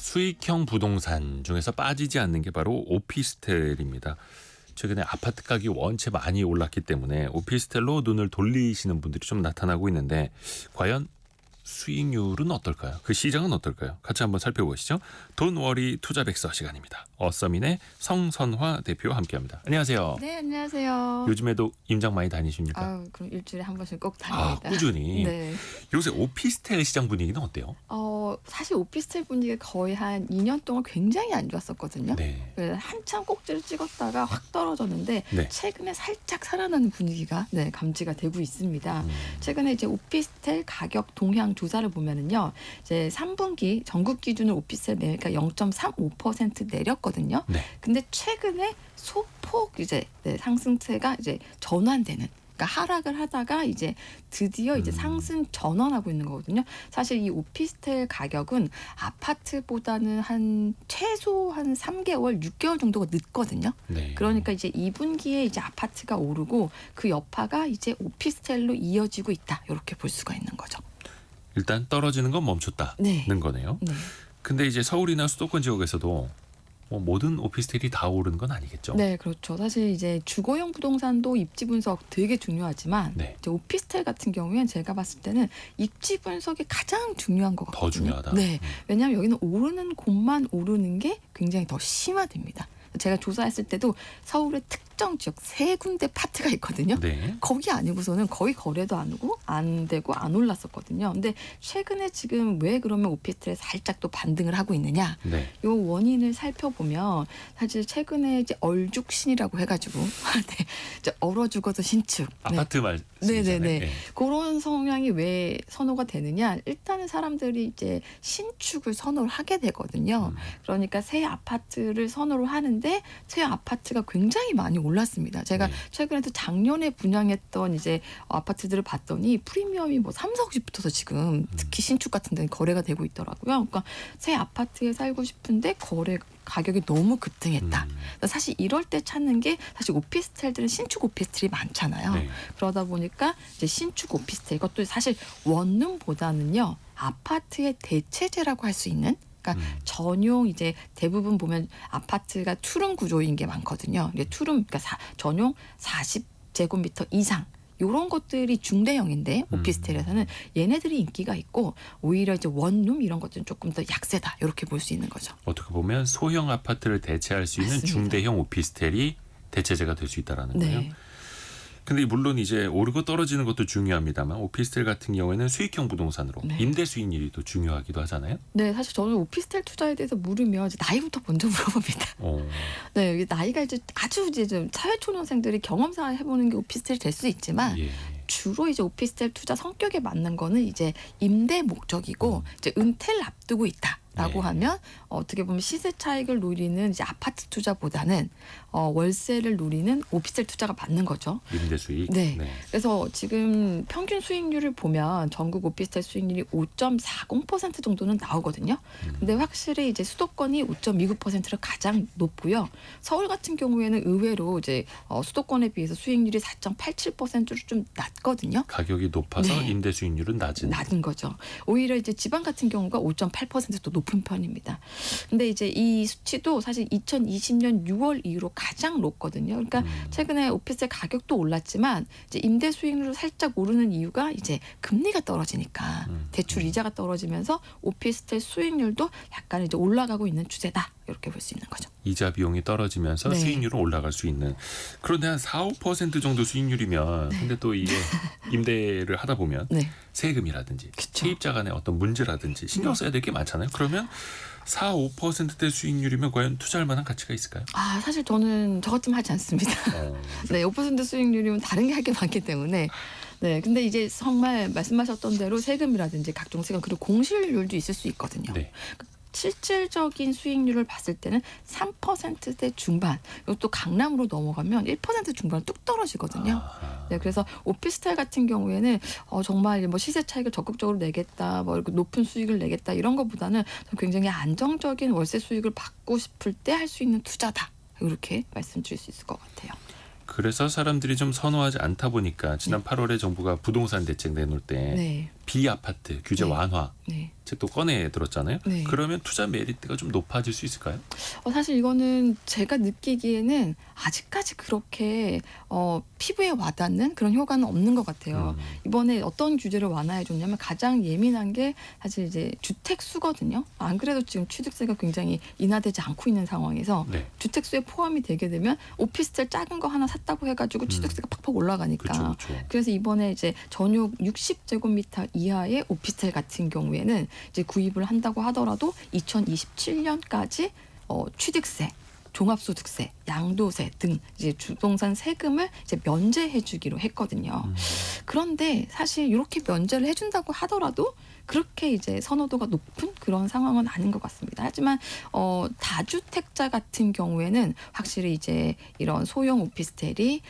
수익형 부동산 중에서 빠지지 않는 게 바로 오피스텔입니다. 최근에 아파트 가격이 원체 많이 올랐기 때문에 오피스텔로 눈을 돌리시는 분들이 좀 나타나고 있는데 과연 수익률은 어떨까요? 그 시장은 어떨까요? 같이 한번 살펴보시죠. 돈워리 투자백서 시간입니다. 어서민의 성선화 대표와 함께합니다. 안녕하세요. 네, 안녕하세요. 요즘에도 임장 많이 다니십니까? 아유, 그럼 일주일에 한 번씩 꼭 다닙니다. 꾸준히. 네. 요새 오피스텔 시장 분위기는 어때요? 사실 오피스텔 분위기가 거의 한 2년 동안 굉장히 안 좋았었거든요. 네. 그래서 한참 꼭지를 찍었다가 확 떨어졌는데 네. 최근에 살짝 살아나는 분위기가 감지가 되고 있습니다. 최근에 이제 오피스텔 가격 동향 조사를 보면은요, 이제 3분기 전국 기준으로 오피스텔 매매가 0.35% 내렸거든요. 네. 근데 최근에 소폭 상승세가 전환되는. 그러니까 하락을 하다가 이제 드디어 이제 상승 전환하고 있는 거거든요. 사실 이 오피스텔 가격은 아파트보다는 최소 한 3개월, 6개월 정도가 늦거든요. 네. 그러니까 이제 2분기에 이제 아파트가 오르고 그 여파가 이제 오피스텔로 이어지고 있다. 이렇게 볼 수가 있는 거죠. 일단 떨어지는 건 멈췄다는 네. 거네요. 네. 근데 이제 서울이나 수도권 지역에서도 모든 오피스텔이 다 오르는 건 아니겠죠? 네, 그렇죠. 사실 이제 주거용 부동산도 입지 분석 되게 중요하지만 네. 이제 오피스텔 같은 경우에는 제가 봤을 때는 입지 분석이 가장 중요한 것 같거든요. 더 중요하다. 네, 왜냐하면 여기는 오르는 곳만 오르는 게 굉장히 더 심화됩니다. 제가 조사했을 때도 서울의 특정 지역 3군데 파트가 있거든요. 네. 거기 아니고서는 거의 거래도 안 되고 안 올랐었거든요. 근데 최근에 지금 왜 그러면 오피스텔에 살짝 또 반등을 하고 있느냐? 네. 요 원인을 살펴보면 사실 최근에 이제 얼죽신이라고 해가지고 네, 이제 얼어 죽어서 신축. 아파트 말씀이잖아요. 네네네. 네. 그런 성향이 왜 선호가 되느냐? 일단은 사람들이 이제 신축을 선호를 하게 되거든요. 그러니까 새 아파트를 선호를 하는데 새 아파트가 굉장히 많이 올랐습니다. 제가 네. 최근에도 작년에 분양했던 이제 아파트들을 봤더니 프리미엄이 뭐 3, 4억씩 붙어서 지금 특히 신축 같은 데는 거래가 되고 있더라고요. 그러니까 새 아파트에 살고 싶은데 거래 가격이 너무 급등했다. 사실 이럴 때 찾는 게 사실 오피스텔들은 신축 오피스텔이 많잖아요. 네. 그러다 보니까 이제 신축 오피스텔 이것도 사실 원룸보다는요 아파트의 대체제라고 할 수 있는. 그러니까 전용 이제 대부분 보면 아파트가 투룸 구조인 게 많거든요. 이게 투룸 그러니까 전용 40제곱미터 이상. 이런 것들이 중대형인데 오피스텔에서는 얘네들이 인기가 있고 오히려 이제 원룸 이런 것들은 조금 더 약세다 이렇게 볼 수 있는 거죠. 어떻게 보면 소형 아파트를 대체할 수 있는 맞습니다. 중대형 오피스텔이 대체제가 될 수 있다라는 거예요. 네. 근데 물론 이제 오르고 떨어지는 것도 중요합니다만 오피스텔 같은 경우에는 수익형 부동산으로 네. 임대 수익률이 또 중요하기도 하잖아요. 네, 사실 저는 오피스텔 투자에 대해서 물으면 이제 나이부터 먼저 물어봅니다. 네, 여기 나이가 이제 아주 이제 좀 사회초년생들이 경험사 해보는 게 오피스텔이 될 수 있지만 예. 주로 이제 오피스텔 투자 성격에 맞는 거는 이제 임대 목적이고 이제 은퇴를 앞두고 있다라고 네. 하면 어떻게 보면 시세 차익을 노리는 이제 아파트 투자보다는 월세를 노리는 오피스텔 투자가 맞는 거죠. 임대 수익. 네. 그래서 지금 평균 수익률을 보면 전국 오피스텔 수익률이 5.40% 정도는 나오거든요. 근데 확실히 이제 수도권이 5.29%를 가장 높고요. 서울 같은 경우에는 의외로 이제 수도권에 비해서 수익률이 4.87%로 좀 낮거든요. 가격이 높아서 네. 임대 수익률은 낮은 거죠. 오히려 이제 지방 같은 경우가 5.8%도 높은 편입니다. 근데 이제 이 수치도 사실 2020년 6월 이후로 가장 높거든요. 그러니까 최근에 오피스텔 가격도 올랐지만 이제 임대 수익률이 살짝 오르는 이유가 이제 금리가 떨어지니까 대출 이자가 떨어지면서 오피스텔 수익률도 약간 이제 올라가고 있는 추세다. 이렇게 볼 수 있는 거죠. 이자 비용이 떨어지면서 네. 수익률은 올라갈 수 있는. 그런데 한 4, 5% 정도 수익률이면 근데 또 이게 임대를 하다 보면 네. 세금이라든지 그쵸. 세입자 간의 어떤 문제라든지 신경 써야 될 게 많잖아요. 그러면 4, 5%대 수익률이면 과연 투자할 만한 가치가 있을까요? 사실 저는 저 같으면 하지 않습니다. 네, 5% 수익률이면 다른 게 할 게 많기 때문에. 네, 근데 이제 정말 말씀하셨던 대로 세금이라든지 각종 세금 그리고 공실률도 있을 수 있거든요. 네. 실질적인 수익률을 봤을 때는 3%대 중반. 이것도 강남으로 넘어가면 1% 중반 뚝 떨어지거든요. 네, 그래서 오피스텔 같은 경우에는 정말 뭐 시세 차익을 적극적으로 내겠다, 뭐 이렇게 높은 수익을 내겠다 이런 것보다는 굉장히 안정적인 월세 수익을 받고 싶을 때 할 수 있는 투자다. 이렇게 말씀드릴 수 있을 것 같아요. 그래서 사람들이 좀 선호하지 않다 보니까 지난 8월에 정부가 부동산 대책 내놓을 때 네. 비아파트 규제 네. 완화 네. 책도 꺼내 들었잖아요. 네. 그러면 투자 메리트가 좀 높아질 수 있을까요? 사실 이거는 제가 느끼기에는 아직까지 그렇게 피부에 와닿는 그런 효과는 없는 것 같아요. 이번에 어떤 규제를 완화해 줬냐면 가장 예민한 게 사실 이제 주택 수거든요. 안 그래도 지금 취득세가 굉장히 인하되지 않고 있는 상황에서 네. 주택수에 포함이 되게 되면 오피스텔 작은 거 하나 샀다고 해가지고 취득세가 팍팍 올라가니까. 그렇죠. 그래서 이번에 이제 전용 60제곱미터 이하의 오피스텔 같은 경우에는 이제 구입을 한다고 하더라도 2027년까지 취득세, 종합소득세, 양도세 등 이제 부동산 세금을 이제 면제해주기로 했거든요. 그런데 사실 이렇게 면제를 해준다고 하더라도 그렇게 이제 선호도가 높은 그런 상황은 아닌 것 같습니다. 하지만 다주택자 같은 경우에는 확실히 이제 이런 소형 오피스텔이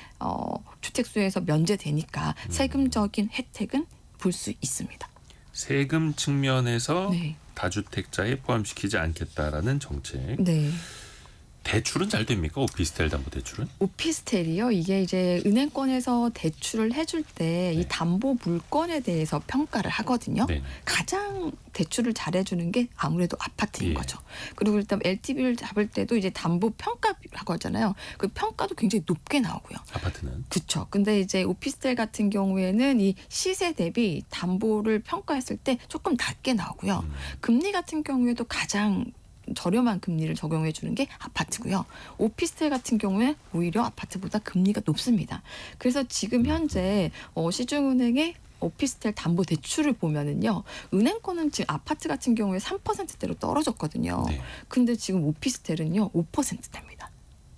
주택수에서 면제되니까 세금적인 혜택은 볼 수 있습니다. 세금 측면에서 네. 다주택자에 포함시키지 않겠다라는 정책. 네. 대출은 잘 됩니까? 오피스텔 담보 대출은? 오피스텔이요. 이게 이제 은행권에서 대출을 해줄 때 이 네. 담보 물건에 대해서 평가를 하거든요. 네. 가장 대출을 잘해주는 게 아무래도 아파트인 예. 거죠. 그리고 일단 LTV를 잡을 때도 이제 담보 평가라고 하잖아요. 그 평가도 굉장히 높게 나오고요. 아파트는? 그렇죠. 근데 이제 오피스텔 같은 경우에는 이 시세 대비 담보를 평가했을 때 조금 낮게 나오고요. 금리 같은 경우에도 가장 저렴한 금리를 적용해 주는 게 아파트고요. 오피스텔 같은 경우에 오히려 아파트보다 금리가 높습니다. 그래서 지금 현재 시중은행의 오피스텔 담보 대출을 보면은요. 은행권은 지금 아파트 같은 경우에 3%대로 떨어졌거든요. 네. 근데 지금 오피스텔은요. 5%대입니다.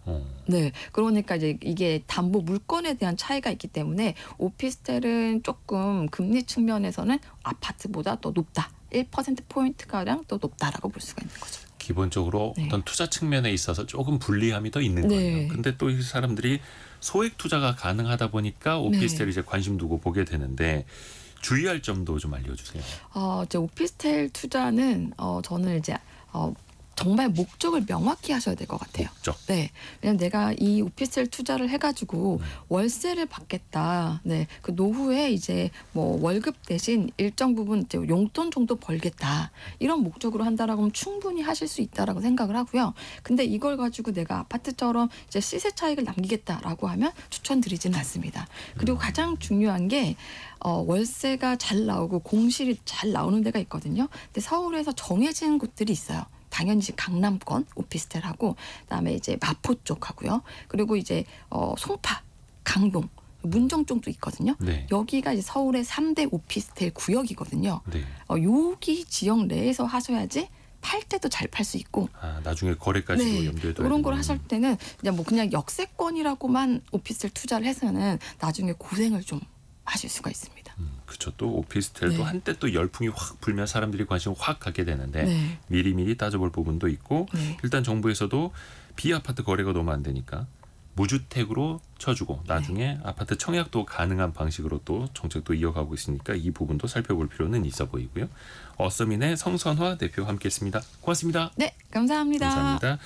어. 네, 그러니까 이제 이게 담보 물건에 대한 차이가 있기 때문에 오피스텔은 조금 금리 측면에서는 아파트보다 더 높다. 1%포인트 가량 더 높다라고 볼 수가 있는 거죠. 기본적으로 네. 어떤 투자 측면에 있어서 조금 불리함이 더 있는 네. 거예요. 근데 또 이 사람들이 소액 투자가 가능하다 보니까 오피스텔 네. 이제 관심 두고 보게 되는데 주의할 점도 좀 알려주세요. 이제 오피스텔 투자는 저는 이제 정말 목적을 명확히 하셔야 될 것 같아요. 목적. 네, 왜냐면 내가 이 오피스텔 투자를 해가지고 월세를 받겠다. 네, 그 노후에 이제 뭐 월급 대신 일정 부분 이제 용돈 정도 벌겠다. 이런 목적으로 한다라고 하면 충분히 하실 수 있다라고 생각을 하고요. 근데 이걸 가지고 내가 아파트처럼 이제 시세 차익을 남기겠다라고 하면 추천드리지는 않습니다. 그리고 가장 중요한 게 월세가 잘 나오고 공실이 잘 나오는 데가 있거든요. 근데 서울에서 정해진 곳들이 있어요. 당연히 이제 강남권 오피스텔하고 그다음에 이제 마포 쪽하고요. 그리고 이제 송파, 강동, 문정 쪽도 있거든요. 네. 여기가 이제 서울의 3대 오피스텔 구역이거든요. 네. 여기 지역 내에서 하셔야지 팔 때도 잘 팔 수 있고. 나중에 거래까지도 네, 염두에 둬야 이런 걸 되는. 하실 때는 그냥 역세권이라고만 오피스텔 투자를 해서는 나중에 고생을 좀 하실 수가 있습니다. 그렇죠. 또 오피스텔도 네. 한때 또 열풍이 확 불면 사람들이 관심을 확 갖게 되는데 네. 미리미리 따져볼 부분도 있고 네. 일단 정부에서도 비아파트 거래가 너무 안 되니까 무주택으로 쳐주고 나중에 아파트 청약도 가능한 방식으로 또 정책도 이어가고 있으니까 이 부분도 살펴볼 필요는 있어 보이고요. 어서민의 성선화 대표 함께했습니다. 고맙습니다. 네, 감사합니다. 감사합니다.